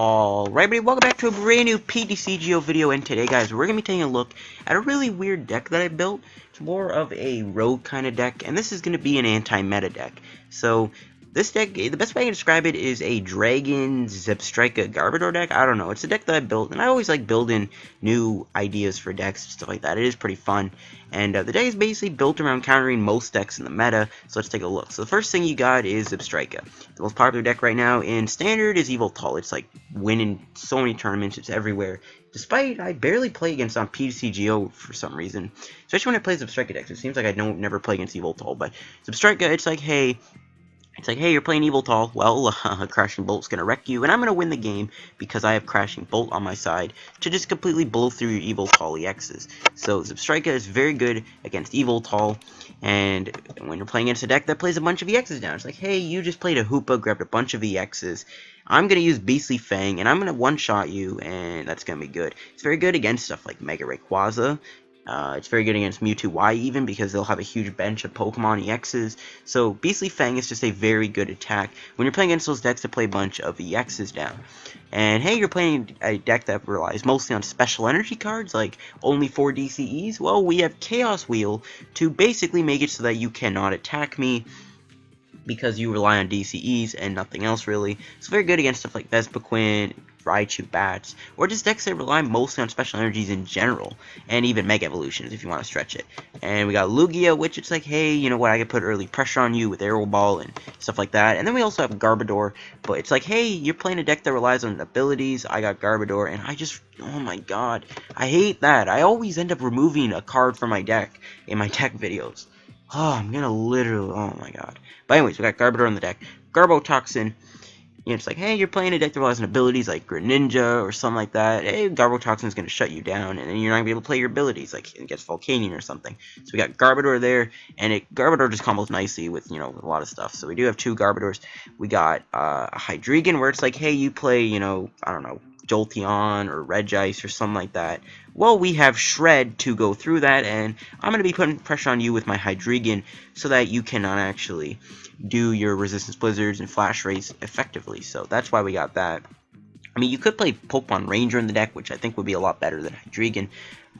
Alright, everybody, welcome back to a brand new PTCGO video, and today, guys, we're going to be taking a look at a really weird deck that I built. It's more of a rogue kind of deck, and this is going to be an anti-meta deck. So, this deck, the best way I can describe it is a Dragon Zebstrika Garbodor deck. I don't know, it's a deck that I built, and I always like building new ideas for decks and stuff like that. It is pretty fun, and the deck is basically built around countering most decks in the meta, so let's take a look. So the first thing you got is Zebstrika. The most popular deck right now in Standard is Yveltal. It's like winning so many tournaments, it's everywhere. Despite I barely play against on PTCGO for some reason, especially when I play Zebstrika decks. It seems like I don't never play against Yveltal, but Zebstrika, it's like, hey, you're playing Yveltal. Well, Crashing Bolt's gonna wreck you, and I'm gonna win the game because I have Crashing Bolt on my side to just completely blow through your Yveltal EXs. So Zebstrika is very good against Yveltal, and when you're playing against a deck that plays a bunch of EXs down, it's like, hey, you just played a Hoopa, grabbed a bunch of EXs. I'm gonna use Beastly Fang, and I'm gonna one-shot you, and that's gonna be good. It's very good against stuff like Mega Rayquaza. It's very good against Mewtwo Y even because they'll have a huge bench of Pokemon EXs. So Beastly Fang is just a very good attack when you're playing against those decks that play a bunch of EXs down. And hey, you're playing a deck that relies mostly on special energy cards like only 4 DCEs. Well, we have Chaos Wheel to basically make it so that you cannot attack me because you rely on DCEs and nothing else really. It's very good against stuff like Vespiquen, Raichu Bats, or just decks that rely mostly on special energies in general, and even Mega Evolutions if you want to stretch it. And we got Lugia, which it's like, hey, you know what, I can put early pressure on you with Aero Ball and stuff like that. And then we also have Garbodor, but it's like, hey, you're playing a deck that relies on abilities. I got Garbodor, and I just, oh my god, I hate that. I always end up removing a card from my deck in my deck videos. Oh, I'm gonna literally, oh my god. But anyways, we got Garbodor in the deck. Garbotoxin. You know, it's like, hey, you're playing a deck that relies on abilities like Greninja or something like that. Hey, Garbotoxin is going to shut you down, and then you're not going to be able to play your abilities like against Volcanion or something. So we got Garbodor there, and Garbodor just combos nicely with, you know, a lot of stuff. So we do have two Garbodors. We got a Hydreigon where it's like, hey, you play, you know, I don't know, Jolteon or Regice or something like that. Well, we have Shred to go through that, and I'm going to be putting pressure on you with my Hydreigon so that you cannot actually do your Resistance Blizzards and Flash Rays effectively. So that's why we got that. I mean, you could play Pokemon Ranger in the deck, which I think would be a lot better than Hydreigon,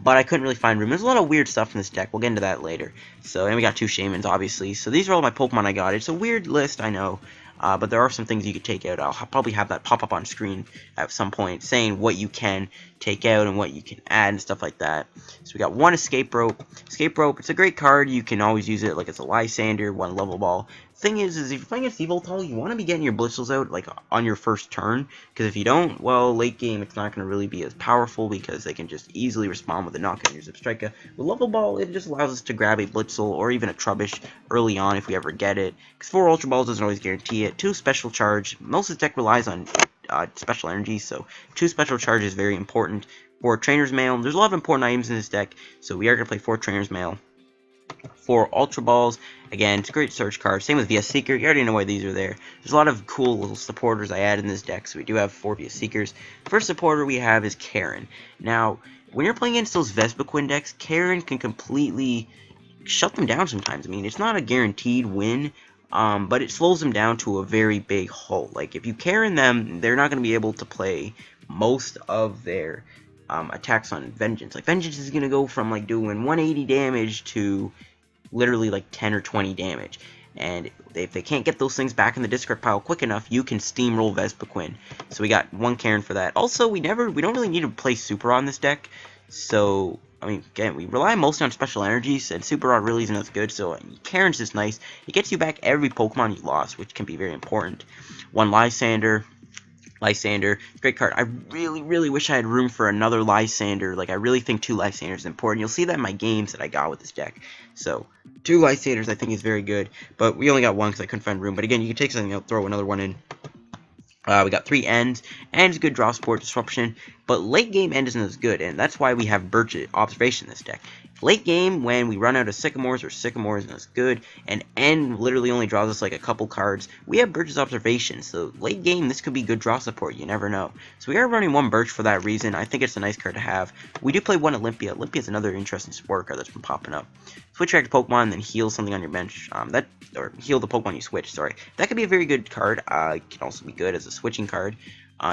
but I couldn't really find room. There's a lot of weird stuff in this deck. We'll get into that later. So, and we got two Shaymins, obviously. So these are all my Pokemon I got. It's a weird list, I know. But there are some things you could take out. I'll probably have that pop up on screen at some point saying what you can take out and what you can add and stuff like that. So we got one Escape Rope. Escape Rope, it's a great card. You can always use it like it's a Lysandre, one Level Ball. Thing is if you're playing against Yveltal, you want to be getting your Blitzles out like on your first turn, because if you don't, well, late game it's not going to really be as powerful because they can just easily respond with a knock on your Zebstrika. With Level Ball, it just allows us to grab a Blitzle or even a Trubbish early on if we ever get it, because 4 Ultra Balls doesn't always guarantee it. 2 Special Charge, most of the deck relies on special energy, so 2 Special Charge is very important. 4 Trainers Mail, there's a lot of important items in this deck, so we are going to play 4 Trainers Mail. 4 Ultra Balls. Again, it's a great search card. Same with Vespiquen. You already know why these are there. There's a lot of cool little supporters I added in this deck, so we do have 4 Vespiquen. First supporter we have is Karen. Now, when you're playing against those Vespiquen decks, Karen can completely shut them down sometimes. I mean, it's not a guaranteed win, but it slows them down to a very big halt. Like, if you Karen them, they're not going to be able to play most of their attacks on Vengeance. Like, Vengeance is going to go from, like, doing 180 damage to literally, like, 10 or 20 damage. And if they can't get those things back in the discard pile quick enough, you can steamroll Vespiquen. So we got one Karen for that. Also, we don't really need to play Super Rod in this deck. So, I mean, again, we rely mostly on special energies, and Super Rod really isn't as good. So Karen's just nice. It gets you back every Pokemon you lost, which can be very important. One Lysandre, great card. I really wish I had room for another Lysandre. Like, I really think 2 Lysandres is important. You'll see that in my games that I got with this deck. So, 2 Lysandres I think is very good. But we only got one because I couldn't find room. But again, you can take something out, throw another one in. We got 3 Ends. End's good draw support, disruption. But late game End isn't as good. And that's why we have Birch Observation in this deck. Late game, when we run out of Sycamores or Sycamore isn't as good, and End literally only draws us like a couple cards, we have Birch's Observation, so late game, this could be good draw support, you never know. So we are running one Birch for that reason. I think it's a nice card to have. We do play one Olympia. Olympia is another interesting support card that's been popping up. Switch back to Pokemon, and then heal something on your bench. Or heal the Pokemon you switch, sorry. That could be a very good card. It can also be good as a switching card.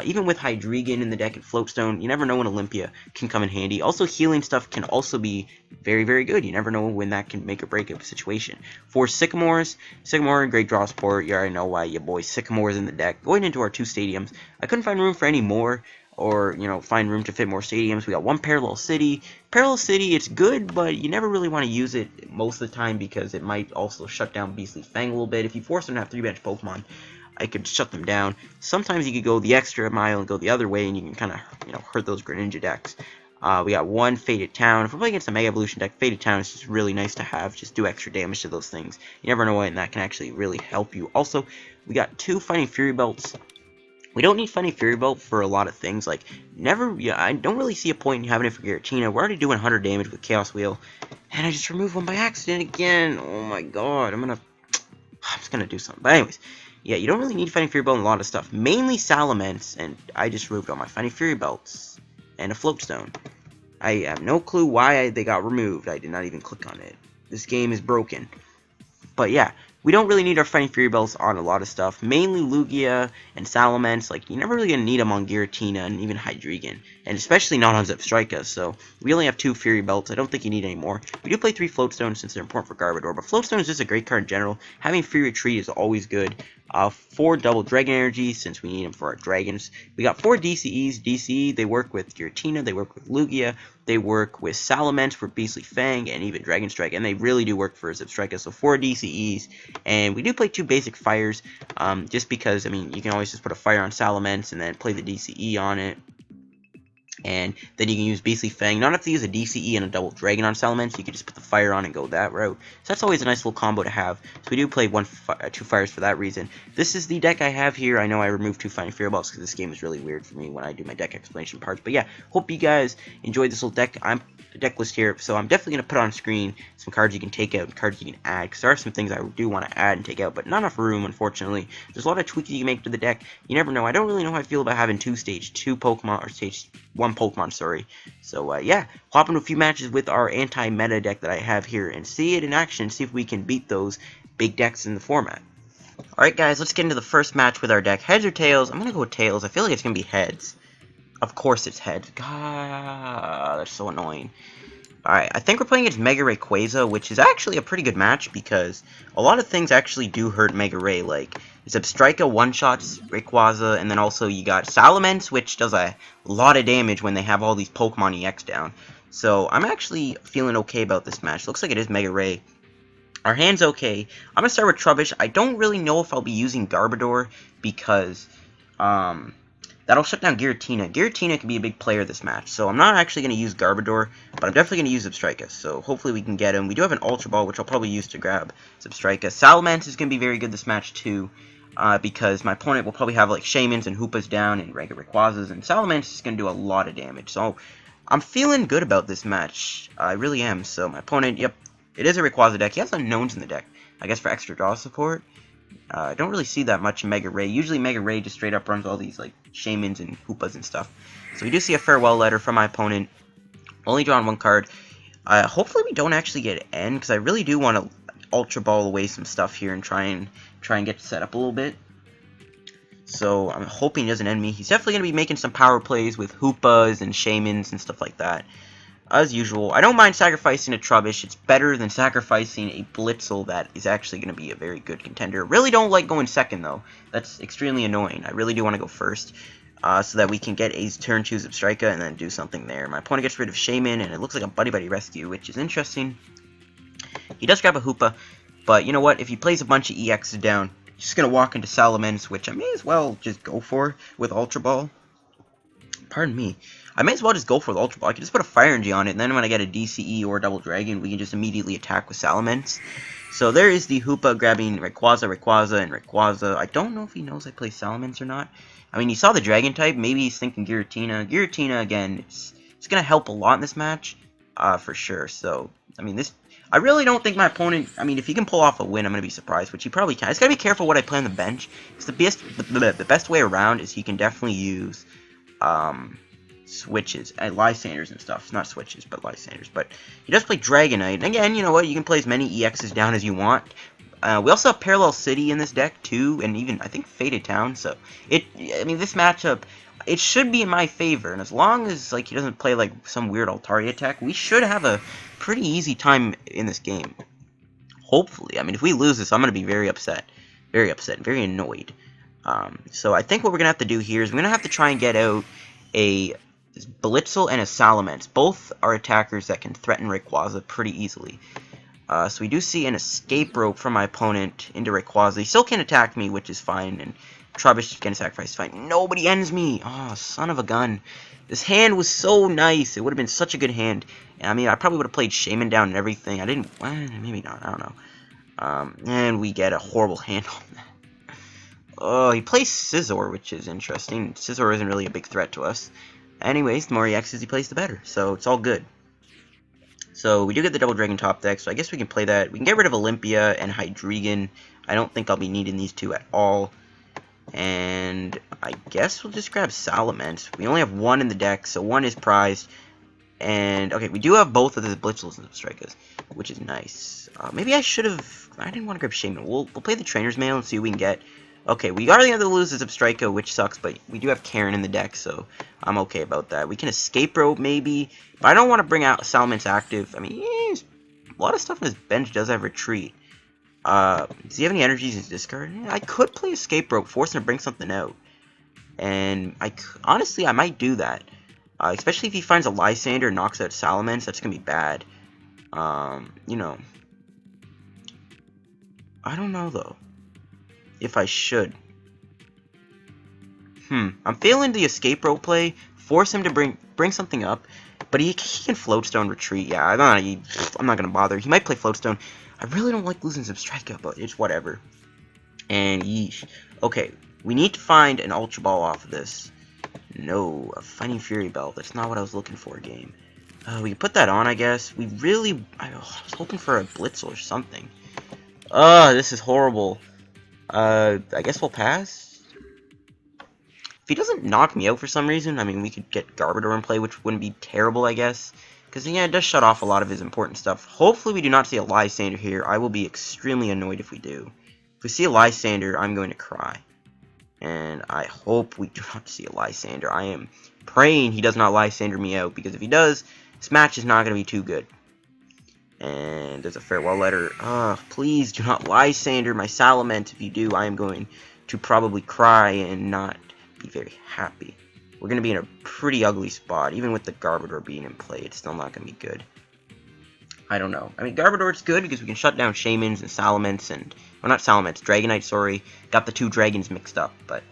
Even with Hydreigon in the deck and Float Stone, you never know when Olympia can come in handy. Also, healing stuff can also be very, very good. You never know when that can make or break a situation. For Sycamore and Great Draw Support, you already know why your boy Sycamore's in the deck. Going into our 2 stadiums, I couldn't find room for any more, or, you know, find room to fit more stadiums. We got 1 Parallel City. Parallel City, it's good, but you never really want to use it most of the time because it might also shut down Beastly Fang a little bit. If you force them to have 3-bench Pokemon, I could shut them down. Sometimes you could go the extra mile and go the other way, and you can kind of, you know, hurt those Greninja decks. We got 1 Faded Town. If we're playing against a Mega Evolution deck, Faded Town is just really nice to have. Just do extra damage to those things. You never know when that can actually really help you. Also, we got 2 Fighting Fury Belts. We don't need Fighting Fury Belt for a lot of things. Like, I don't really see a point in having it for Giratina. We're already doing 100 damage with Chaos Wheel. And I just removed one by accident again. Oh my god. I'm just gonna do something. But anyways. Yeah, you don't really need Fighting Fury Belt in a lot of stuff. Mainly Salamence, and I just removed all my Fighting Fury Belts. And a Float Stone. I have no clue why they got removed. I did not even click on it. This game is broken. But yeah, we don't really need our Fighting Fury Belts on a lot of stuff. Mainly Lugia and Salamence. Like, you're never really going to need them on Giratina and even Hydreigon. And especially not on Zebstrika. So, we only have 2 Fury Belts. I don't think you need any more. We do play 3 Float Stones since they're important for Garbodor. But Float Stone is just a great card in general. Having Free Retreat is always good. 4 Double Dragon Energy, since we need them for our Dragons. We got 4 DCEs. DCE, they work with Giratina, they work with Lugia, they work with Salamence for Beastly Fang, and even Dragon Strike, and they really do work for Zebstrika. So 4 DCEs, and we do play 2 basic fires, just because, I mean, you can always just put a fire on Salamence, and then play the DCE on it. And then you can use Beastly Fang. Not have to use a DCE and a Double Dragon on Salamence. You can just put the fire on and go that route. So that's always a nice little combo to have. So we do play 2 fires for that reason. This is the deck I have here. I know I removed 2 Fighting Fury Balls because this game is really weird for me when I do my deck explanation parts. But yeah, hope you guys enjoyed this little deck. I'm a deck list here, so I'm definitely going to put on screen some cards you can take out and cards you can add. Because there are some things I do want to add and take out, but not enough room, unfortunately. There's a lot of tweaks you can make to the deck. You never know. I don't really know how I feel about having stage 2 Pokemon, or stage 1 Pokemon, sorry. So, yeah, hop into a few matches with our anti-meta deck that I have here and see it in action, see if we can beat those big decks in the format. Alright, guys, let's get into the first match with our deck. Heads or tails? I'm going to go with tails. I feel like it's going to be heads. Of course it's heads. God, that's so annoying. Alright, I think we're playing against Mega Rayquaza, which is actually a pretty good match because a lot of things actually do hurt Mega Ray, like Zebstrika one-shots Rayquaza, and then also you got Salamence, which does a lot of damage when they have all these Pokemon EX down. So I'm actually feeling okay about this match. Looks like it is Mega Ray. Our hand's okay. I'm going to start with Trubbish. I don't really know if I'll be using Garbodor because that'll shut down Giratina. Giratina can be a big player this match, so I'm not actually going to use Garbodor, but I'm definitely going to use Zebstrika, so hopefully we can get him. We do have an Ultra Ball, which I'll probably use to grab Zebstrika. Salamence is going to be very good this match, too, because my opponent will probably have, like, Shaymins and Hoopas down and regular Rayquazas, and Salamence is going to do a lot of damage, so I'm feeling good about this match. I really am, so my opponent, yep, it is a Rayquaza deck. He has Unknowns in the deck, I guess for extra draw support. I don't really see that much in Mega Ray. Usually Mega Ray just straight up runs all these like Shaymins and Hoopas and stuff. So we do see a farewell letter from my opponent. Only drawing 1 card. Hopefully we don't actually get N, because I really do want to Ultra Ball away some stuff here and try and get set up a little bit. So I'm hoping he doesn't end me. He's definitely going to be making some power plays with Hoopas and Shaymins and stuff like that. As usual, I don't mind sacrificing a Trubbish. It's better than sacrificing a Blitzle that is actually going to be a very good contender. Really don't like going second, though. That's extremely annoying. I really do want to go first, so that we can get a turn 2 Zebstrika and then do something there. My opponent gets rid of Shaymin, and it looks like a Buddy Buddy Rescue, which is interesting. He does grab a Hoopa, but you know what? If he plays a bunch of EXs down, he's just going to walk into Salamence, which I may as well just go for with Ultra Ball. Pardon me. I may as well just go for the Ultra Ball. I can just put a Fire Energy on it, and then when I get a DCE or a Double Dragon, we can just immediately attack with Salamence. So there is the Hoopa grabbing Rayquaza, and Rayquaza. I don't know if he knows I play Salamence or not. I mean, he saw the Dragon type. Maybe he's thinking Giratina. Giratina, again, it's going to help a lot in this match, for sure. So, I mean, I really don't think my opponent, I mean, if he can pull off a win, I'm going to be surprised, which he probably can. I just got to be careful what I play on the bench, because the best way around is he can definitely use switches and Lysandres and stuff. Not switches, but Lysandres. But he does play Dragonite. And again, you know what? You can play as many EXs down as you want. We also have Parallel City in this deck too, and even I think Faded Town. So I mean, this matchup, it should be in my favor, and as long as like he doesn't play like some weird Altaria attack, we should have a pretty easy time in this game. Hopefully, I mean, if we lose this, I'm gonna be very upset, very annoyed. So I think what we're gonna have to do here is we're gonna have to try and get out a Blitzle and a Salamence. Both are attackers that can threaten Rayquaza pretty easily. So we do see an Escape Rope from my opponent into Rayquaza. He still can't attack me, which is fine, and Trubbish can sacrifice, fine. Nobody ends me! Oh, son of a gun. This hand was so nice. It would have been such a good hand. I mean, I probably would have played Shaymin down and everything. I didn't... maybe not. I don't know. And we get a horrible hand on that. Oh, he plays Scizor, which is interesting. Scizor isn't really a big threat to us. Anyways, the more EXs he plays, the better. So, it's all good. So, we do get the Double Dragon top deck, so I guess we can play that. We can get rid of Olympia and Hydreigon. I don't think I'll be needing these two at all. And I guess we'll just grab Salamence. We only have one in the deck, so one is prized. And, okay, we do have both of the Blitzles and Zebstrikas, which is nice. Maybe I should have... I didn't want to grab Shaymin. We'll play the Trainers Mail and see what we can get. Okay, we already have to lose the Zebstrika, which sucks, but we do have Karen in the deck, so I'm okay about that. We can Escape Rope, maybe, but I don't want to bring out Salamence active. I mean, a lot of stuff in his bench does have Retreat. Does he have any energies in his discard? Yeah, I could play Escape Rope, force him to bring something out. And, honestly, I might do that. Especially if he finds a Lysandre and knocks out Salamence, that's going to be bad. You know. I don't know, though. If I should. I'm feeling the Escape Rope play. Force him to bring something up. But he can Float Stone Retreat. Yeah, I'm not going to bother. He might play Float Stone. I really don't like losing Zebstrika, but it's whatever. And yeesh. Okay, we need to find an Ultra Ball off of this. No, a Fighting Fury Belt. That's not what I was looking for, game. We can put that on, I guess. I was hoping for a Blitzle or something. This is horrible. I guess we'll pass. If he doesn't knock me out for some reason, I mean, we could get Garbodor in play, which wouldn't be terrible, I guess. Because, yeah, it does shut off a lot of his important stuff. Hopefully we do not see a Lysandre here. I will be extremely annoyed if we do. If we see a Lysandre, I'm going to cry. And I hope we do not see a Lysandre. I am praying he does not Lysandre me out, because if he does, this match is not going to be too good. And there's a farewell letter. Please do not Lysandre my Salamence. If you do, I am going to probably cry and not be very happy. We're going to be in a pretty ugly spot. Even with the Garbodor being in play, it's still not going to be good. I don't know. I mean, Garbodor's good because we can shut down Shaymins and Salamence and... Well, not Salamence. Dragonite, sorry. Got the two dragons mixed up, but...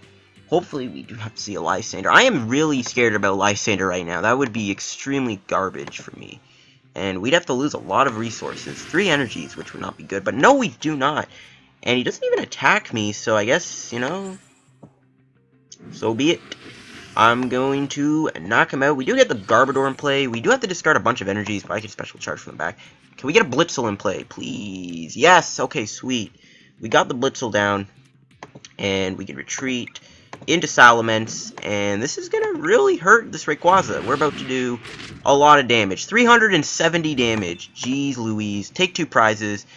Hopefully we do not see a Lysandre. I am really scared about Lysandre right now. That would be extremely garbage for me. And we'd have to lose a lot of resources. 3 energies, which would not be good. But no, we do not. And he doesn't even attack me, so I guess, you know... So be it. I'm going to knock him out. We do get the Garbodor in play. We do have to discard a bunch of energies, but I can Special Charge from the back. Can we get a Blitzle in play, please? Yes! Okay, sweet. We got the Blitzle down. And we can retreat into Salamence. And this is going to really hurt this Rayquaza. We're about to do a lot of damage. 370 damage. Jeez Louise. Take 2 prizes.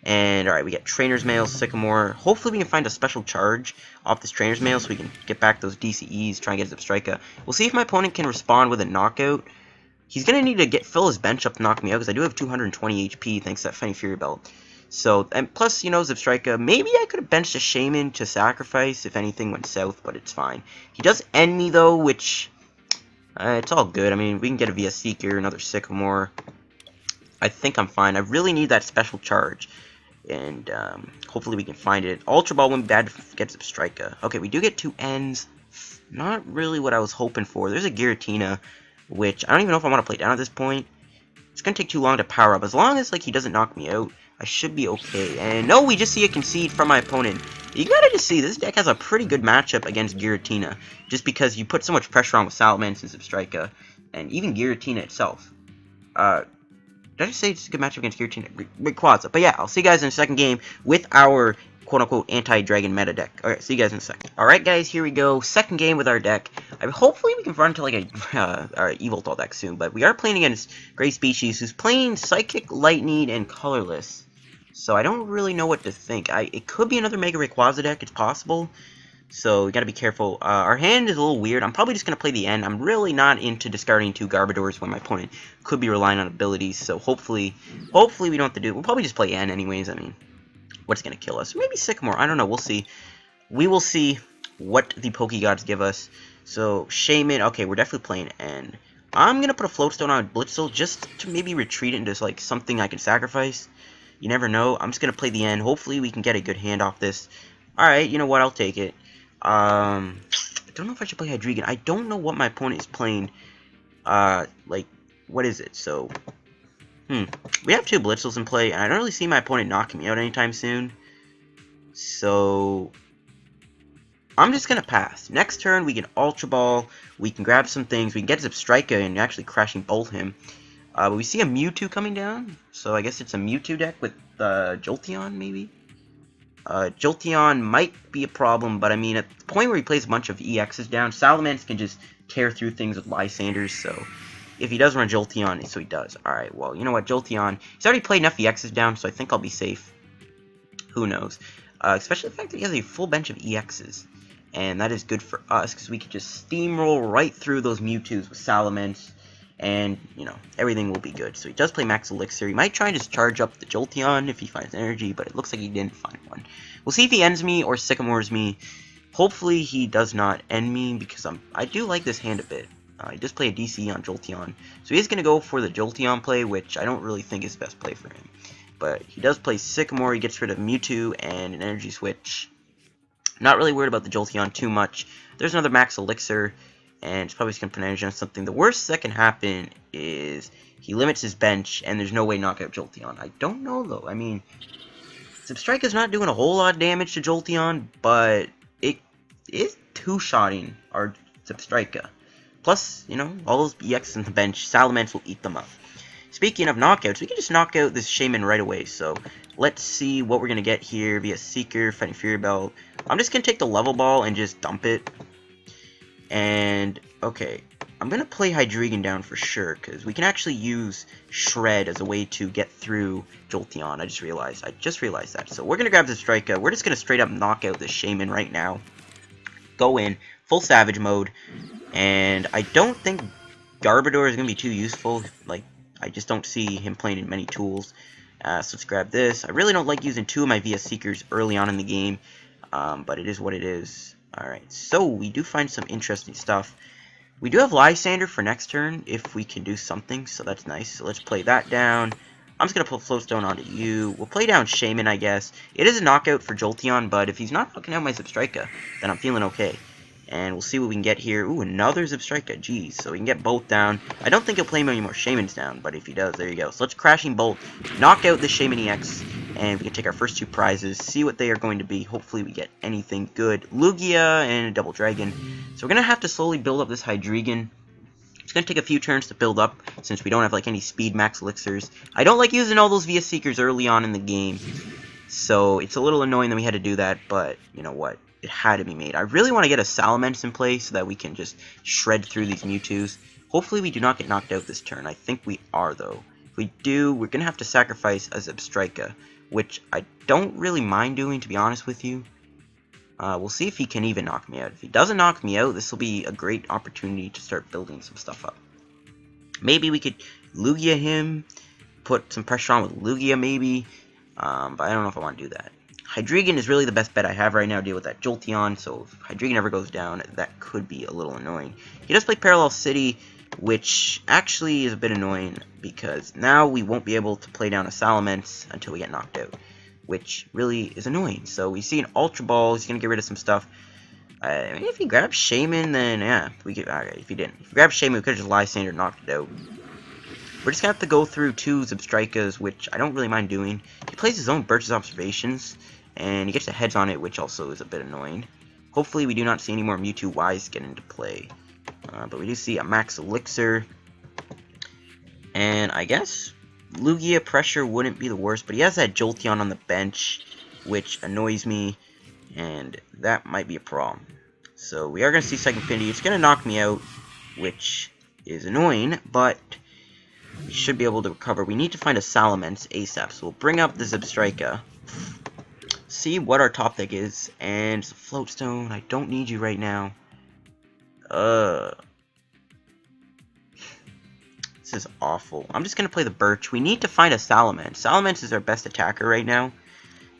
And, alright, we get Trainers Mail, Sycamore. Hopefully we can find a Special Charge off this Trainers Mail so we can get back those DCEs, try and get Zebstrika. We'll see if my opponent can respond with a knockout. He's going to need to fill his bench up to knock me out, because I do have 220 HP thanks to that Fighting Fury Belt. So, and plus, you know, Zebstrika, maybe I could have benched a Shaymin to sacrifice if anything went south, but it's fine. He does end me, though, which, it's all good. I mean, we can get a VS Seeker, another Sycamore. I think I'm fine. I really need that Special Charge. And hopefully we can find it. Ultra Ball wouldn't be bad to get Zebstrika. Okay, we do get 2 ends. Not really what I was hoping for. There's a Giratina, which I don't even know if I want to play down at this point. It's going to take too long to power up. As long as like he doesn't knock me out, I should be okay. And no, we just see a concede from my opponent. You gotta just see, this deck has a pretty good matchup against Giratina. Just because you put so much pressure on with Salamence and Zebstrika. And even Giratina itself. Did I just say it's a good matchup against Rayquaza? But yeah, I'll see you guys in the second game with our quote-unquote anti-dragon meta deck. Alright, see you guys in a second. Alright guys, here we go. Second game with our deck. Hopefully we can run into like a Yveltal deck soon, but we are playing against Gray Species, who's playing Psychic, Lightning, and Colorless. So I don't really know what to think. It could be another Mega Rayquaza deck. It's possible. So we gotta be careful. Our hand is a little weird. I'm probably just gonna play the end. I'm really not into discarding 2 Garbodors when my opponent could be relying on abilities. So hopefully we don't have to do it. We'll probably just play N anyways. I mean, what's gonna kill us? Maybe Sycamore. I don't know. We'll see. We will see what the Pokegods give us. So Shaymin. Okay, we're definitely playing N. I'm gonna put a Float Stone on Blitzle just to maybe retreat into like something I can sacrifice. You never know. I'm just gonna play the end. Hopefully we can get a good hand off this. Alright, you know what? I'll take it. I don't know if I should play Hydreigon. I don't know what my opponent is playing. Like, what is it? So, we have 2 Blitzles in play, and I don't really see my opponent knocking me out anytime soon. So, I'm just gonna pass. Next turn, we can Ultra Ball. We can grab some things. We can get Zebstrika and actually crashing bolt him. But we see a Mewtwo coming down, so I guess it's a Mewtwo deck with Jolteon, maybe? Jolteon might be a problem, but I mean, at the point where he plays a bunch of EXs down, Salamence can just tear through things with Lysandres, so if he does run Jolteon, so he does. Alright, well, you know what, Jolteon, he's already played enough EXs down, so I think I'll be safe. Who knows? Especially the fact that he has a full bench of EXs, and that is good for us, because we can just steamroll right through those Mewtwo's with Salamence, and, you know, everything will be good. So he does play Max Elixir. He might try and just charge up the Jolteon if he finds energy, but it looks like he didn't find one. We'll see if he ends me or Sycamores me. Hopefully he does not end me, because I do like this hand a bit. He does play a DC on Jolteon. So he's going to go for the Jolteon play, which I don't really think is the best play for him. But he does play Sycamore. He gets rid of Mewtwo and an energy switch. Not really worried about the Jolteon too much. There's another Max Elixir. And it's probably just going to put energy on something. The worst that can happen is he limits his bench, and there's no way to knock out Jolteon. I don't know, though. I mean, Zebstrika's not doing a whole lot of damage to Jolteon, but it is two-shotting our Zebstrika. Plus, you know, all those EX in the bench, Salamence will eat them up. Speaking of knockouts, we can just knock out this Shaymin right away. So, let's see what we're going to get here via Seeker, Fighting Fury Belt. I'm just going to take the Level Ball and just dump it. And, okay, I'm going to play Hydreigon down for sure, because we can actually use Shred as a way to get through Jolteon. I just realized that. So we're going to grab the Zebstrika. We're just going to straight up knock out this Shaymin right now. Go in, full Savage mode, and I don't think Garbodor is going to be too useful. Like, I just don't see him playing in many tools. So let's grab this. I really don't like using 2 of my VS Seekers early on in the game, but it is what it is. Alright, so we do find some interesting stuff. We do have Lysandre for next turn if we can do something, so that's nice. So let's play that down. I'm just going to put Float Stone onto you. We'll play down Shaymin, I guess. It is a knockout for Jolteon, but if he's not knocking out my Zebstrika, then I'm feeling okay. And we'll see what we can get here. Ooh, another Zebstrika. Jeez, so we can get both down. I don't think he'll play many more Shaymins down, but if he does, there you go. So let's Crashing Bolt, knock out the Shaymin-EX, and we can take our first 2 prizes, see what they are going to be. Hopefully we get anything good. Lugia and a Double Dragon. So we're going to have to slowly build up this Hydreigon. It's going to take a few turns to build up, since we don't have like any speed max elixirs. I don't like using all those VS Seekers early on in the game, so it's a little annoying that we had to do that, but you know what? It had to be made. I really want to get a Salamence in play so that we can just shred through these Mewtwo's. Hopefully we do not get knocked out this turn. I think we are, though. If we do, we're going to have to sacrifice a Zebstrika, which I don't really mind doing, to be honest with you. We'll see if he can even knock me out. If he doesn't knock me out, this will be a great opportunity to start building some stuff up. Maybe we could Lugia him, put some pressure on with Lugia maybe, but I don't know if I want to do that. Hydreigon is really the best bet I have right now to deal with that Jolteon, so if Hydreigon ever goes down, that could be a little annoying. He does play Parallel City, which actually is a bit annoying, because now we won't be able to play down a Salamence until we get knocked out, which really is annoying. So we see an Ultra Ball, he's going to get rid of some stuff. I mean, if he grabs Shaymin, then yeah, we could, alright, if he didn't. If he grabs Shaymin, we could have just Lysandre and knocked it out. We're just going to have to go through 2 Zebstrikas, which I don't really mind doing. He plays his own Birch's Observations, and he gets the heads on it, which also is a bit annoying. Hopefully we do not see any more Mewtwo Ys get into play. But we do see a Max Elixir. And I guess Lugia pressure wouldn't be the worst, but he has that Jolteon on the bench, which annoys me, and that might be a problem. So we are going to see Second Infinity. It's going to knock me out, which is annoying, but We should be able to recover. We need to find a Salamence ASAP, so we'll bring up the Zebstrika. See what our top deck is, and it's a Float Stone. I don't need you right now. This is awful. I'm just gonna play the Birch. We need to find a Salamence. Salamence is our best attacker right now.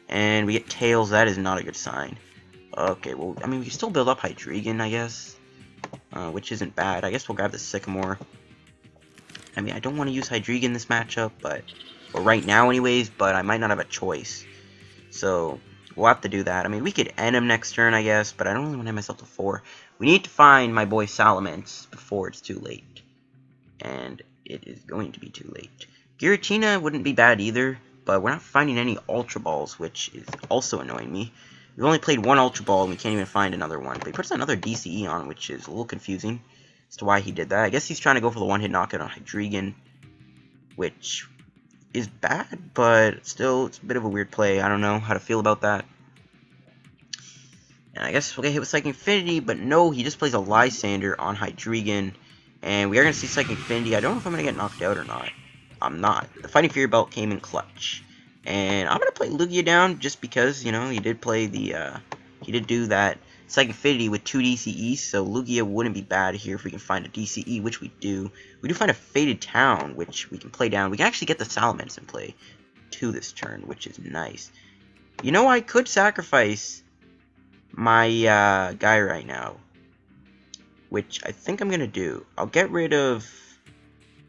And we get Tails. That is not a good sign. Okay, well, I mean, we can still build up Hydreigon, I guess. Which isn't bad. I guess we'll grab the Sycamore. I mean, I don't want to use Hydreigon this matchup, but... Well, right now anyways, but I might not have a choice. So, we'll have to do that. I mean, we could end him next turn, I guess, but I don't really want to end myself to 4. We need to find my boy Salamence before it's too late. And it is going to be too late. Giratina wouldn't be bad either, but we're not finding any Ultra Balls, which is also annoying me. We've only played one Ultra Ball, and we can't even find another one. But he puts another DCE on, which is a little confusing as to why he did that. I guess he's trying to go for the one-hit knockout on Hydreigon, which is bad, but still, it's a bit of a weird play. I don't know how to feel about that. And I guess we'll get hit with Psychic Infinity, but no, he just plays a Lysandre on Hydreigon, and we are going to see Psychic Infinity. I don't know if I'm going to get knocked out or not. I'm not. The Fighting Fury Belt came in clutch. And I'm going to play Lugia down just because, you know, he did play the, he did do that Psychic Infinity with 2 DCEs, so Lugia wouldn't be bad here if we can find a DCE, which we do. We do find a Faded Town, which we can play down. We can actually get the Salamence in play to this turn, which is nice. You know, I could sacrifice my guy right now, which I think I'm going to do. I'll just get rid of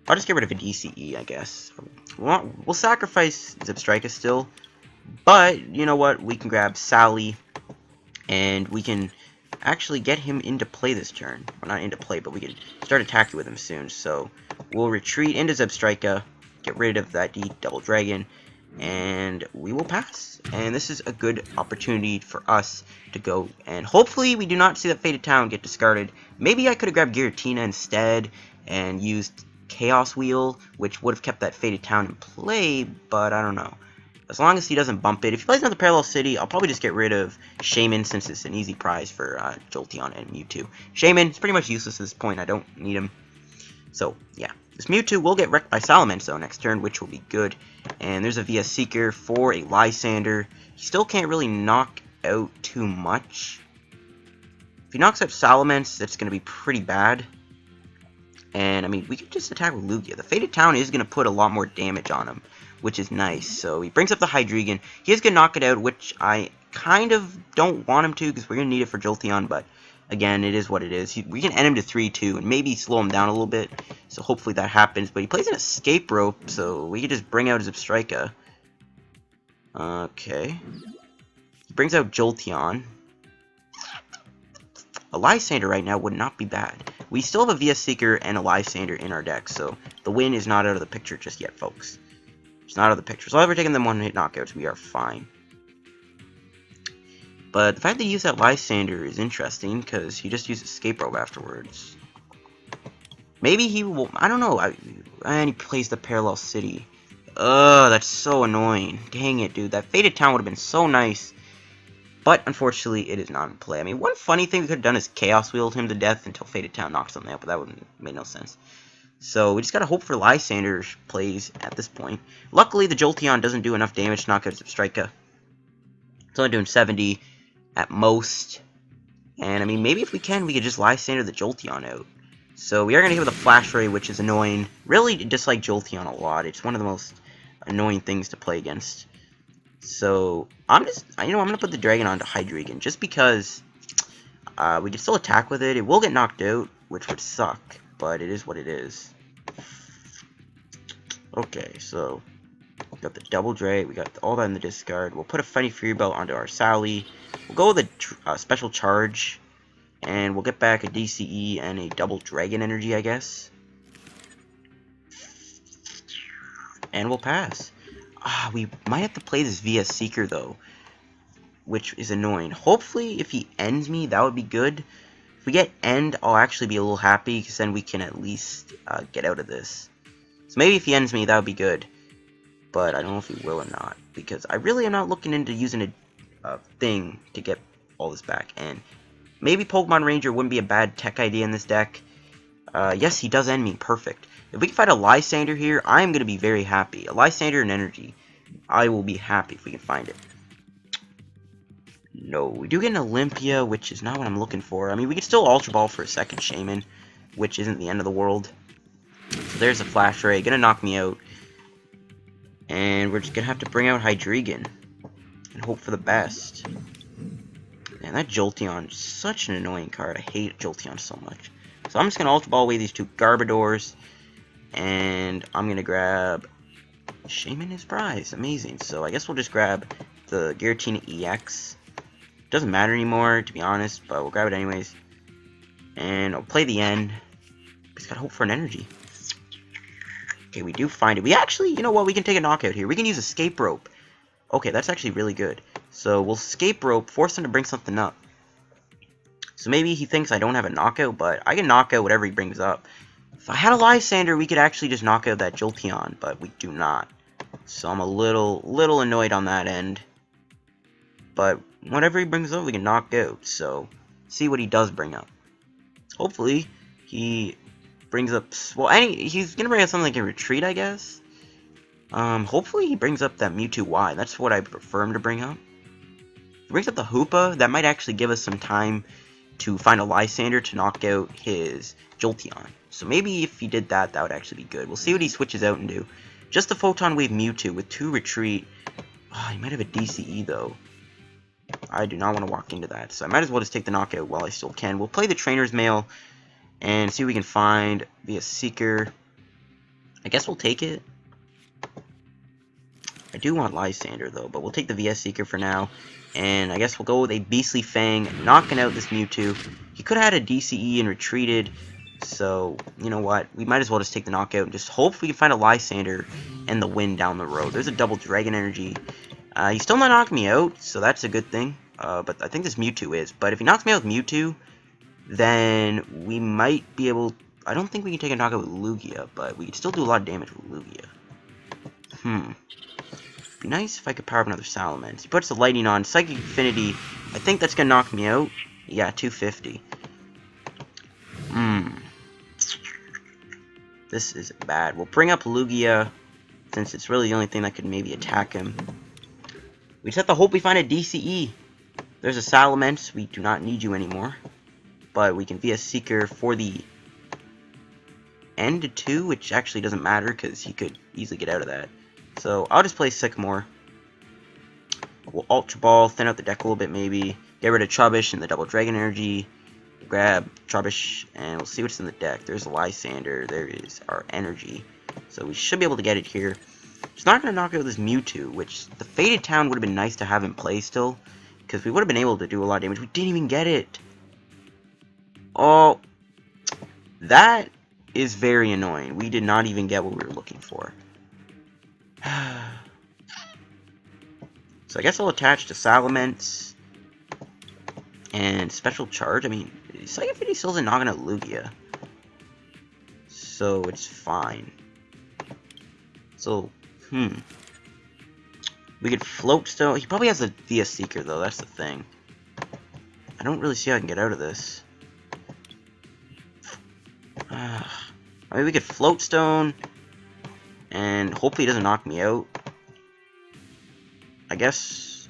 a DCE, I guess. We'll sacrifice Zebstrika still, but you know what? We can grab Sally, and we can actually get him into play this turn. Well, not into play, but we can start attacking with him soon. So we'll retreat into Zebstrika, get rid of that Double Dragon, and we will pass. And this is a good opportunity for us to go, and hopefully we do not see that Faded Town get discarded. Maybe I could have grabbed Giratina instead and used Chaos Wheel, which would have kept that Faded Town in play, but I don't know. As long as he doesn't bump it. If he plays another Parallel City, I'll probably just get rid of Shaymin since it's an easy prize for Jolteon and Mewtwo. Shaymin is pretty much useless at this point. I don't need him. So, yeah. This Mewtwo will get wrecked by Salamence, though, next turn, which will be good. And there's a VS Seeker for a Lysandre. He still can't really knock out too much. If he knocks out Salamence, that's going to be pretty bad. And, I mean, we could just attack with Lugia. The Faded Town is going to put a lot more damage on him, which is nice. So, he brings up the Hydreigon. He is going to knock it out, which I kind of don't want him to, because we're going to need it for Jolteon, but, again, it is what it is. We can end him to 3-2, and maybe slow him down a little bit, so hopefully that happens. But he plays an Escape Rope, so we can just bring out his Zebstrika. Okay. He brings out Jolteon. A Lysandre right now would not be bad. We still have a VS Seeker and a Lysandre in our deck, so the win is not out of the picture just yet, folks. It's not out of the picture. So if we're taking them one-hit knockouts, we are fine. But the fact that he used that Lysandre is interesting, because he just used Escape Rope afterwards. Maybe he will... I don't know. And he plays the Parallel City. Ugh, that's so annoying. Dang it, dude. That Faded Town would have been so nice. But, unfortunately, it is not in play. I mean, one funny thing we could have done is Chaos Wheeled him to death until Faded Town knocks something out, but that would have made no sense. So, we just gotta hope for Lysandre plays at this point. Luckily, the Jolteon doesn't do enough damage to knock out Zebstrika. It's only doing 70 at most. And, I mean, maybe if we can, we could just Lysandre the Jolteon out. So, we are gonna hit with a Flash Ray, which is annoying. Really dislike Jolteon a lot. It's one of the most annoying things to play against. So, I'm gonna put the Dragon onto Hydreigon, just because we can still attack with it. It will get knocked out, which would suck, but it is what it is. Okay, so, we got the Double Dray, we got all that in the discard. We'll put a Fighting Fury Belt onto our Sally. We'll go with a Special Charge, and we'll get back a DCE and a Double Dragon Energy, I guess. And we'll pass. We might have to play this VS Seeker, though, which is annoying. Hopefully, if he ends me, that would be good. If we get end, I'll actually be a little happy, because then we can at least get out of this. So maybe if he ends me, that would be good. But I don't know if he will or not, because I really am not looking into using a thing to get all this back. And maybe Pokemon Ranger wouldn't be a bad tech idea in this deck. Yes, he does end me. Perfect. If we can find a Lysandre here, I'm going to be very happy. A Lysandre and energy. I will be happy if we can find it. No, we do get an Olympia, which is not what I'm looking for. I mean, we could still Ultra Ball for a second Shaymin, which isn't the end of the world. So there's a Flash Ray, gonna knock me out. And we're just gonna have to bring out Hydreigon and hope for the best. Man, that Jolteon is such an annoying card. I hate Jolteon so much. So I'm just gonna Ultra Ball away these two Garbodors, and I'm gonna grab Shaymin-EX ROS. Amazing. So I guess we'll just grab the Giratina-EX. Doesn't matter anymore, to be honest, but we'll grab it anyways. And I'll play the end. Just gotta hope for an energy. Okay, we do find it. We actually, you know what, we can take a knockout here. We can use Escape Rope. Okay, that's actually really good. So we'll Escape Rope, force him to bring something up. So maybe he thinks I don't have a knockout, but I can knock out whatever he brings up. If I had a Lysandre, we could actually just knock out that Jolteon, but we do not. So I'm a little annoyed on that end. But whatever he brings up, we can knock out. So, see what he does bring up. Hopefully, he brings up... Well, he's going to bring up something like a Retreat, I guess. Hopefully he brings up that Mewtwo Y. That's what I prefer him to bring up. If he brings up the Hoopa, that might actually give us some time to find a Lysandre to knock out his Jolteon. So maybe if he did that, that would actually be good. We'll see what he switches out and do. Just the Photon Wave Mewtwo with 2 Retreat. Oh, he might have a DCE, though. I do not want to walk into that, so I might as well just take the knockout while I still can. We'll play the Trainers Mail and see what we can find via Seeker. I guess we'll take it. I do want Lysandre, though, but we'll take the VS Seeker for now. And I guess we'll go with a Beastly Fang, knocking out this Mewtwo. He could have had a DCE and retreated, so, you know what, we might as well just take the knockout and just hope we can find a Lysandre and the win down the road. There's a double Dragon Energy. He's still not knocking me out, so that's a good thing. But I think this Mewtwo is. But if he knocks me out with Mewtwo, then we might be able... I don't think we can take a knockout with Lugia, but we can still do a lot of damage with Lugia. It'd be nice if I could power up another Salamence. He puts the Lightning on. Psychic Affinity. I think that's going to knock me out. Yeah, 250. This is bad. We'll bring up Lugia, since it's really the only thing that could maybe attack him. We just have to hope we find a DCE. There's a Salamence. We do not need you anymore. But we can VS Seeker for the end to 2, which actually doesn't matter because he could easily get out of that. So I'll just play Sycamore. We'll Ultra Ball, thin out the deck a little bit maybe. Get rid of Trubbish and the Double Dragon Energy. Grab Trubbish and we'll see what's in the deck. There's a Lysandre. There is our energy. So we should be able to get it here. It's not going to knock out this Mewtwo, which the Faded Town would have been nice to have in play still. Because we would have been able to do a lot of damage. We didn't even get it. Oh, that is very annoying. We did not even get what we were looking for. So I guess I'll attach to Salamence. And Special Charge. I mean, Psychic Affinity still isn't knocking out Lugia. So it's fine. So, we could Float Stone. He probably has a VS Seeker, though. That's the thing. I don't really see how I can get out of this. I mean, we could Float Stone. And hopefully he doesn't knock me out. I guess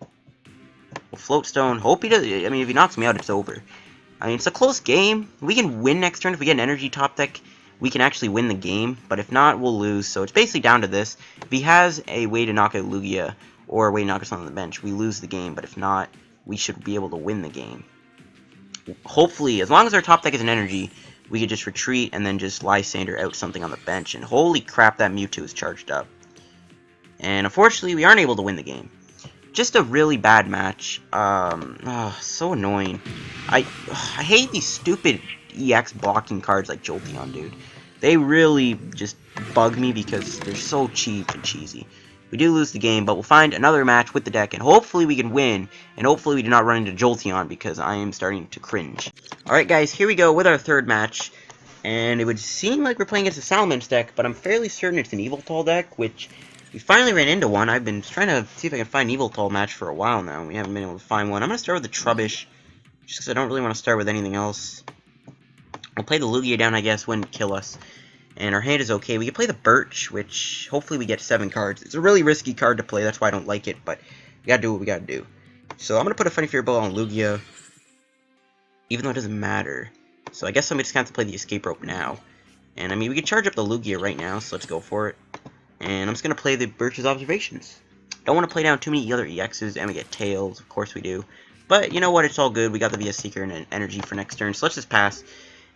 we'll Float Stone. Hope he does. I mean, if he knocks me out, it's over. I mean, it's a close game. We can win next turn. If we get an energy top deck, we can actually win the game. But if not, we'll lose. So it's basically down to this. If he has a way to knock out Lugia or a way to knock us on the bench, we lose the game. But if not, we should be able to win the game. Hopefully, as long as our top deck is an energy, we could just retreat and then just Lysandre out something on the bench. And holy crap, that Mewtwo is charged up. And unfortunately, we aren't able to win the game. Just a really bad match. So annoying. I hate these stupid EX blocking cards like Jolteon, dude. They really just bug me because they're so cheap and cheesy. We do lose the game, but we'll find another match with the deck, and hopefully we can win, and hopefully we do not run into Jolteon, because I am starting to cringe. Alright guys, here we go with our third match, and it would seem like we're playing against a Salamence deck, but I'm fairly certain it's an Yveltal deck, which we finally ran into one. I've been trying to see if I can find an Yveltal match for a while now, and we haven't been able to find one. I'm going to start with the Trubbish, just because I don't really want to start with anything else. I'll play the Lugia down, I guess, wouldn't kill us. And our hand is okay. We can play the Birch, which hopefully we get 7 cards. It's a really risky card to play, that's why I don't like it, but we gotta do what we gotta do. So I'm gonna put a Funny Fear Ball on Lugia, even though it doesn't matter. So I guess I'm just gonna have to play the Escape Rope now. And I mean, we can charge up the Lugia right now, so let's go for it. And I'm just gonna play the Birch's Observations. Don't want to play down too many other EXs, and we get Tails, of course we do. But you know what, it's all good. We got the VS Seeker and an Energy for next turn, so let's just pass.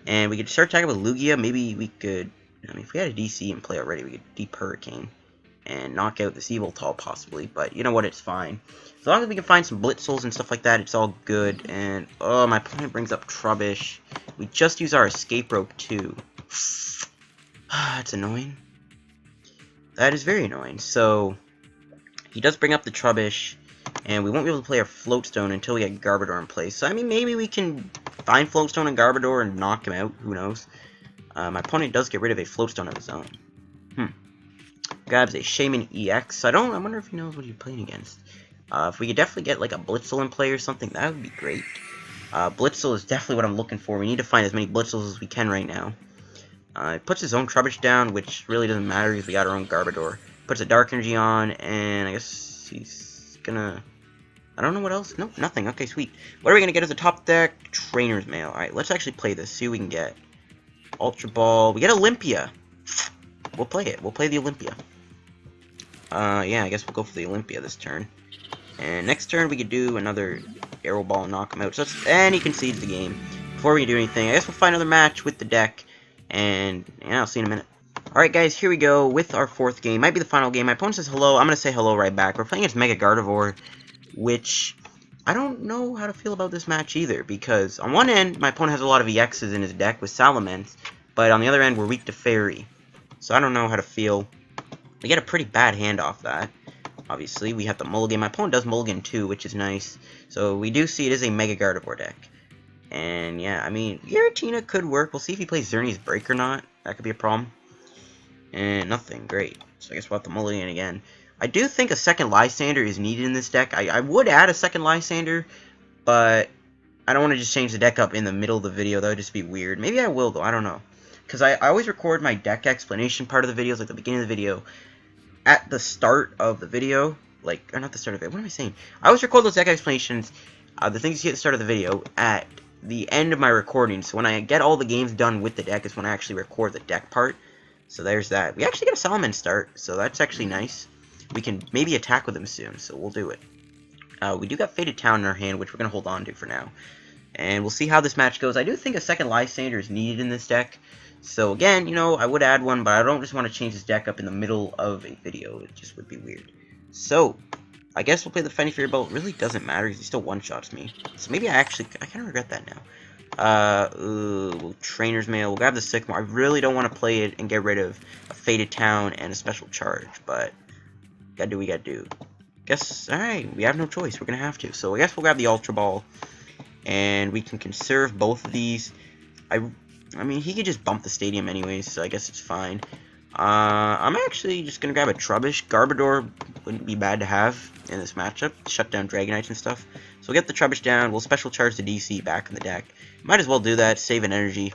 And we could start attacking with Lugia. Maybe we could, I mean, if we had a DC in play already, we could Deep Hurricane and knock out this Yveltal possibly. But you know what, it's fine. As long as we can find some Blitzles and stuff like that, it's all good. And, oh, my opponent brings up Trubbish. We just use our Escape Rope too. That's annoying. That is very annoying. So he does bring up the Trubbish, and we won't be able to play our Float Stone until we get Garbodor in place. So, I mean, maybe we can find Float Stone and Garbodor and knock him out. Who knows? My opponent does get rid of a Float Stone of his own. Grabs a Shaymin-EX. I wonder if he knows what he's playing against. If we could definitely get, like, a Blitzle in play or something, that would be great. Blitzle is definitely what I'm looking for. We need to find as many Blitzles as we can right now. He puts his own Trubbish down, which really doesn't matter because we got our own Garbodor. Puts a Dark Energy on, and I guess he's gonna... I don't know what else. Nope, nothing. Okay, sweet. What are we gonna get as a top deck? Trainer's Mail. Alright, let's actually play this. See what we can get. Ultra Ball. We get Olympia. We'll play it. We'll play the Olympia. Yeah, I guess we'll go for the Olympia this turn. And next turn we could do another Arrow Ball and knock him out. And he concedes the game. Before we can do anything, I guess we'll find another match with the deck. And yeah, I'll see you in a minute. Alright guys, here we go with our 4th game. Might be the final game. My opponent says hello. I'm going to say hello right back. We're playing against Mega Gardevoir, which I don't know how to feel about this match either. Because on one end, my opponent has a lot of EXs in his deck with Salamence. But on the other end, we're weak to Fairy. So I don't know how to feel. We get a pretty bad hand off that. Obviously, we have the Mulligan. My opponent does Mulligan too, which is nice. So we do see it is a Mega Gardevoir deck. And yeah, I mean, Giratina could work. We'll see if he plays Xerneas Break or not. That could be a problem. And nothing. Great. So I guess we'll have the Mulligan again. I do think a second Lysandre is needed in this deck. I would add a second Lysandre, but I don't want to just change the deck up in the middle of the video. That would just be weird. Maybe I will, though. I don't know. Because I always record my deck explanation part of the videos, like the beginning of the video, at the start of the video. Like, or not the start of it. What am I saying? I always record those deck explanations, the things you see at the start of the video, at the end of my recording. So when I get all the games done with the deck is when I actually record the deck part. So there's that. We actually get a Salamence start, so that's actually nice. We can maybe attack with him soon, so we'll do it. We do got Faded Town in our hand, which we're going to hold on to for now. And we'll see how this match goes. I do think a second Lysandre is needed in this deck. So again, you know, I would add one, but I don't just want to change this deck up in the middle of a video. It just would be weird. So, I guess we'll play the Funny Fear Ball. It really doesn't matter because he still one-shots me. So maybe I kind of regret that now. Trainers Mail. We'll grab the Sycamore. I really don't want to play it and get rid of a Faded Town and a Special Charge, but gotta do what we gotta do. Guess, alright, we have no choice. We're gonna have to. So I guess we'll grab the Ultra Ball, and we can conserve both of these. I mean, he could just bump the stadium anyways, so I guess it's fine. I'm actually just gonna grab a Trubbish. Garbodor wouldn't be bad to have in this matchup. Shut down Dragonites and stuff. So we'll get the Trubbish down. We'll Special Charge the DC back in the deck. Might as well do that. Save an energy.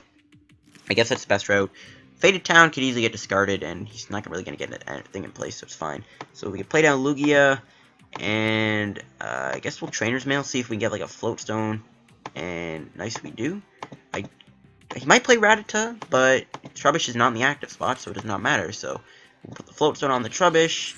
I guess that's the best route. Faded Town could easily get discarded, and he's not really gonna get anything in place, so it's fine. So we can play down Lugia, and I guess we'll Trainer's Mail, see if we can get like a Float Stone. And nice we do. He might play Rattata, but Trubbish is not in the active spot, so it does not matter. So we'll put the Float Stone on the Trubbish,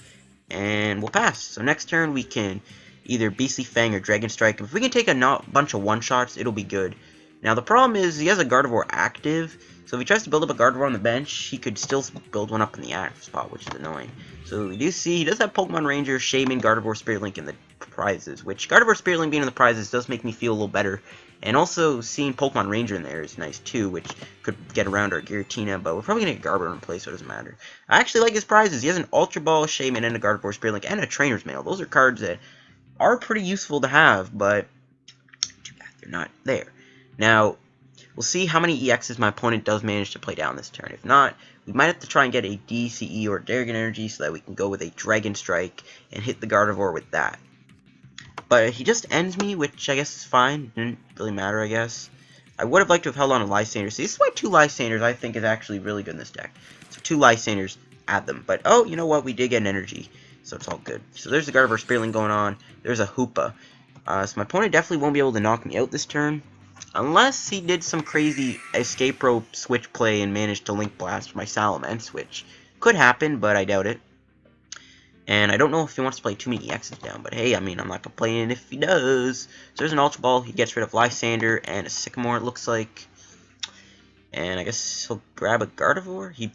and we'll pass. So next turn we can either Beastly Fang or Dragon Strike. If we can take a bunch of one-shots, it'll be good. Now the problem is he has a Gardevoir active, so if he tries to build up a Gardevoir on the bench, he could still build one up in the active spot, which is annoying. So we do see he does have Pokemon Ranger, Shaymin, Gardevoir, Spirit Link in the prizes, which Gardevoir, Spirit Link being in the prizes does make me feel a little better. And also, seeing Pokemon Ranger in there is nice, too, which could get around our Giratina, but we're probably going to get Garbodor in place, so it doesn't matter. I actually like his prizes. He has an Ultra Ball, Shaymin, and a Gardevoir, Spirit Link, and a Trainer's Mail. Those are cards that are pretty useful to have, but too bad they're not there. Now, we'll see how many EXs my opponent does manage to play down this turn. If not, we might have to try and get a DCE or Dragon Energy so that we can go with a Dragon Strike and hit the Gardevoir with that. But he just ends me, which I guess is fine. Didn't really matter, I guess. I would have liked to have held on to Lysandre. See, this is why 2 Lysandres I think is actually really good in this deck. So 2 Lysandres, add them. But, oh, you know what? We did get an energy. So it's all good. So there's the Gardevoir Spearling going on. There's a Hoopa. So my opponent definitely won't be able to knock me out this turn. Unless he did some crazy Escape Rope switch play and managed to Link Blast my Salamence, which could happen, but I doubt it. And I don't know if he wants to play too many EXs down, but hey, I mean, I'm not complaining if he does. So there's an Ultra Ball. He gets rid of Lysandre and a Sycamore, it looks like. And I guess he'll grab a Gardevoir. He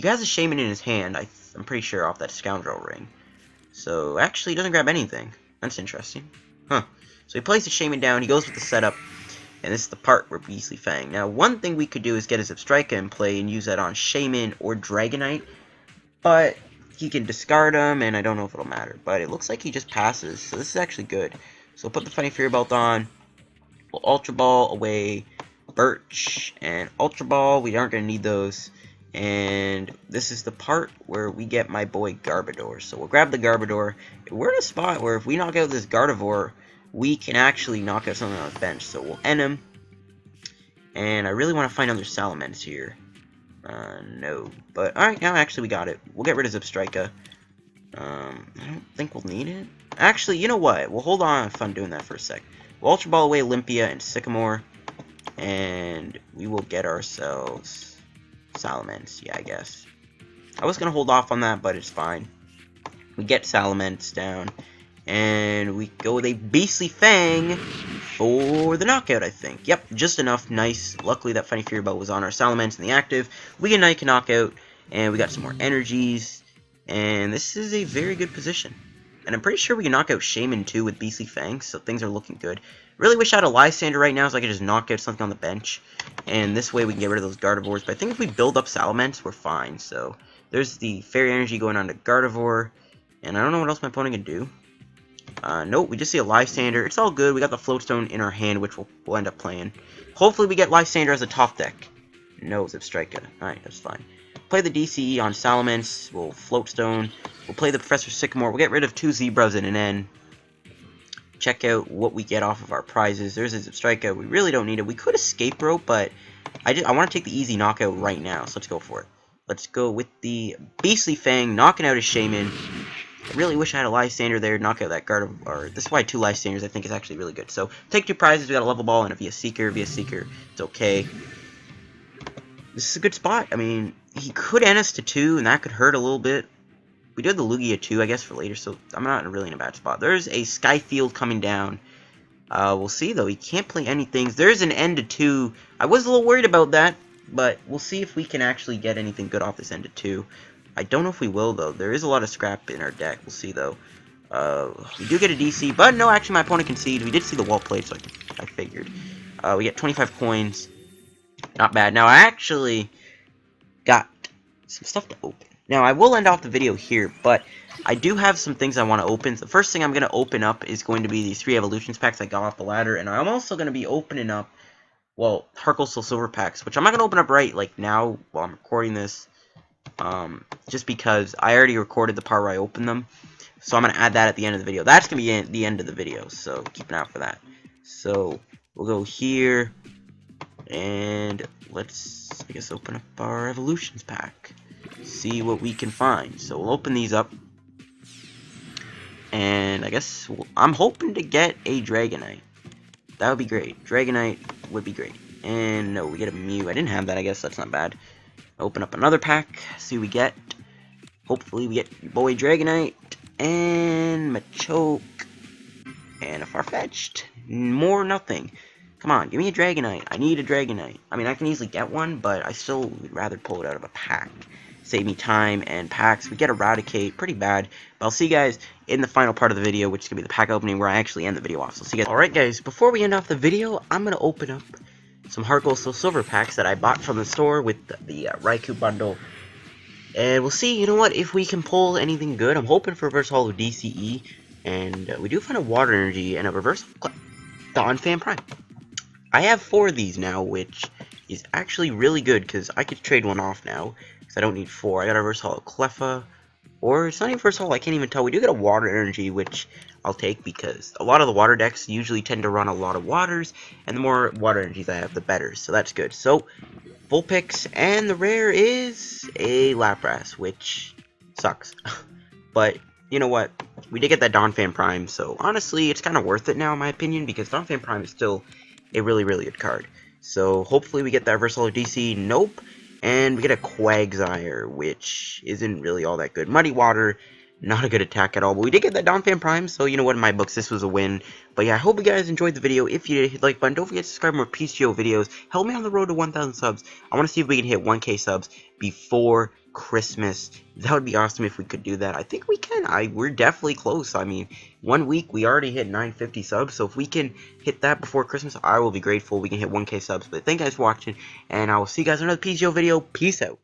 has a Shaymin in his hand, I'm pretty sure, off that Scoundrel ring. So, actually, he doesn't grab anything. That's interesting. Huh. So he plays the Shaymin down, he goes with the setup, and this is the part where Beastly Fang. Now, one thing we could do is get a Zebstrika in play and use that on Shaymin or Dragonite, but he can discard them, and I don't know if it'll matter. But it looks like he just passes, so this is actually good. So we'll put the Funny Fury Belt on, we'll Ultra Ball away Birch and Ultra Ball. We aren't going to need those. And this is the part where we get my boy Garbodor. So we'll grab the Garbodor. We're in a spot where if we knock out this Gardevoir, we can actually knock out something on the bench. So we'll end him. And I really want to find other Salamence here. No. But, alright, now actually we got it. We'll get rid of Zebstrika. I don't think we'll need it. Actually, you know what? We'll hold on if I'm doing that for a sec. We'll Ultra Ball away Olympia and Sycamore. And we will get ourselves Salamence, yeah, I guess. I was going to hold off on that, but it's fine. We get Salamence down, and we go with a Beastly Fang for the knockout, I think. Yep, just enough, nice. Luckily, that Funny Fury Belt was on our Salamence in the active. We get a Nike knockout, and we got some more energies, and this is a very good position. And I'm pretty sure we can knock out Shaymin too with Beastly Fang, so things are looking good. Really wish I had a Lysandre right now so I could just knock out something on the bench. And this way we can get rid of those Gardevoirs. But I think if we build up Salamence, we're fine. So there's the Fairy Energy going on to Gardevoir. And I don't know what else my opponent can do. Nope, we just see a Lysandre. It's all good. We got the Float Stone in our hand, which we'll end up playing. Hopefully we get Lysandre as a top deck. No, Zebstrika. Alright, that's fine. Play the DCE on Salamence. We'll Float Stone. We'll play the Professor Sycamore. We'll get rid of 2 Zebras and an N. Check out what we get off of our prizes. There's a Zebstrika. We really don't need it. We could Escape Rope, but I want to take the easy knockout right now, so let's go for it. Let's go with the Beastly Fang, knocking out his Shaymin. I really wish I had a Lysandre there to knock out that Gardevoir. This is why 2 Lysandres I think is actually really good. So, take 2 prizes. We got a Level Ball and a Vespiquen. Vespiquen, it's okay. This is a good spot. I mean, he could end us to 2, and that could hurt a little bit. We did the Lugia too, I guess, for later, so I'm not really in a bad spot. There's a Skyfield coming down. We'll see, though. He can't play anything. There's an end to 2. I was a little worried about that, but we'll see if we can actually get anything good off this end to 2. I don't know if we will, though. There is a lot of scrap in our deck. We'll see, though. We do get a DC, but no, actually, my opponent conceded. We did see the wall plate, so I figured. We get 25 coins. Not bad. Now, I actually got some stuff to open. Now, I will end off the video here, but I do have some things I want to open. The first thing I'm going to open up is going to be these 3 Evolutions packs I got off the ladder, and I'm also going to be opening up, well, Harkle Soul Silver packs, which I'm not going to open up right, like, now, while I'm recording this, just because I already recorded the part where I opened them, so I'm going to add that at the end of the video. That's going to be the end of the video, so keep an eye out for that. So, we'll go here, and let's, I guess, open up our Evolutions pack. See what we can find. So we'll open these up, and I guess I'm hoping to get a Dragonite. That would be great. Dragonite would be great. And no, we get a Mew. I didn't have that. I guess that's not bad. Open up another pack. See what we get. Hopefully we get your boy Dragonite and Machoke and a Farfetch'd. More nothing. Come on, give me a Dragonite. I need a Dragonite. I mean, I can easily get one, but I still would rather pull it out of a pack. Save me time and packs. We get Eradicate, pretty bad. But I'll see you guys in the final part of the video, which is going to be the pack opening where I actually end the video off. So see you guys. Alright guys, before we end off the video, I'm going to open up some Harkle Soul Silver packs that I bought from the store with the Raikou bundle. And we'll see, you know what, if we can pull anything good. I'm hoping for Reverse Holo DCE. And we do find a Water Energy and a Reverse Dawn Fan Prime. I have 4 of these now, which is actually really good because I could trade one off now. I don't need 4. I got a Reverse Holo Cleffa, Or it's not even first of all, I can't even tell. We do get a water energy, which I'll take because a lot of the water decks usually tend to run a lot of waters, and the more water energies I have, the better. So that's good. So, full picks, and the rare is a Lapras, which sucks. But, you know what? We did get that Donphan Prime, so honestly, it's kind of worth it now, in my opinion, because Donphan Prime is still a really, really good card. So, hopefully we get that Versatile DC. Nope. And we get a Quagsire, which isn't really all that good. Muddy Water, not a good attack at all. But we did get that Donphan Prime, so you know what, in my books, this was a win. But yeah, I hope you guys enjoyed the video. If you did, hit the like button. Don't forget to subscribe for more PTCGO videos. Help me on the road to 1,000 subs. I want to see if we can hit 1K subs before Christmas. That would be awesome if we could do that. I think we can. We're definitely close. I mean, 1 week we already hit 950 subs, so if we can hit that before Christmas, I will be grateful. We can hit 1K subs. But thank you guys for watching, and I will see you guys in another PTCGO video. Peace out.